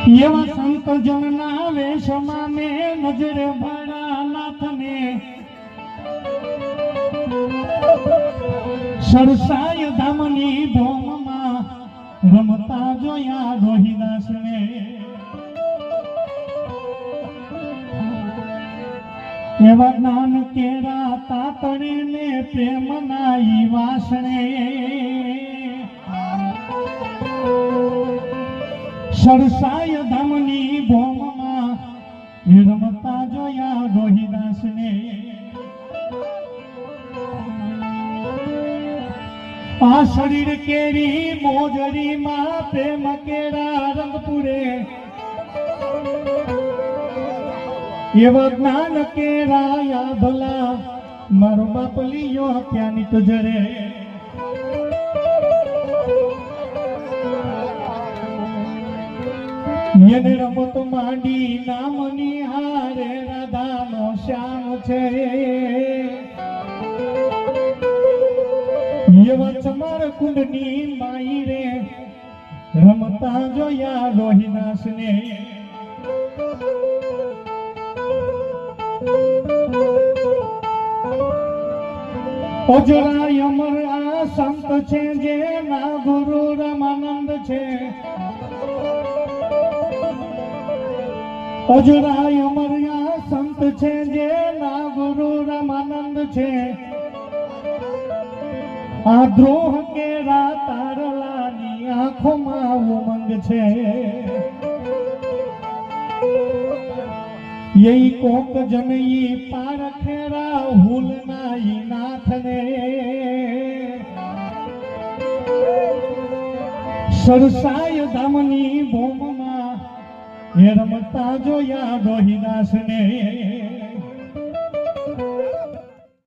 એવા સંત જનના વેશમાં ને નજરે ભરા નાથને સરસાય ધામની ધોમમાં રમતા જોયા રોહિદાસને એવા જ્ઞાન કેરા તાતડીને પ્રેમના ઈ વાસણે સરસાય ધામની ભોમમાં રમતા જોયા રોહિદાસને આ શરીર કેરી મોજરીમાં પ્રેમ કેરા રંગપુરે એવા જ્ઞાન કેરાયા ભલા મારો બાપ લીયો ત્યાંની તજરે એને રમત માંડી નામની હારે રાધાનો શ્યામ છે એવા ચમાર કુંડની માઈ રે રમતા જોયા રોહિદાસને અજરાય અમર આ સંત છે જે ના ગુરુ રામાનંદ છે અજરાય અમર આ સંત છે જે ના ગુરુ રામાનંદ છે આ દ્રોહ કેરા તારલાની આંખોમાં ઉમંગ છે यही कोक जनई पार खेरा हुलना नाथने सरसाय धामनी भूममा हे रमता जोया रोहिदासने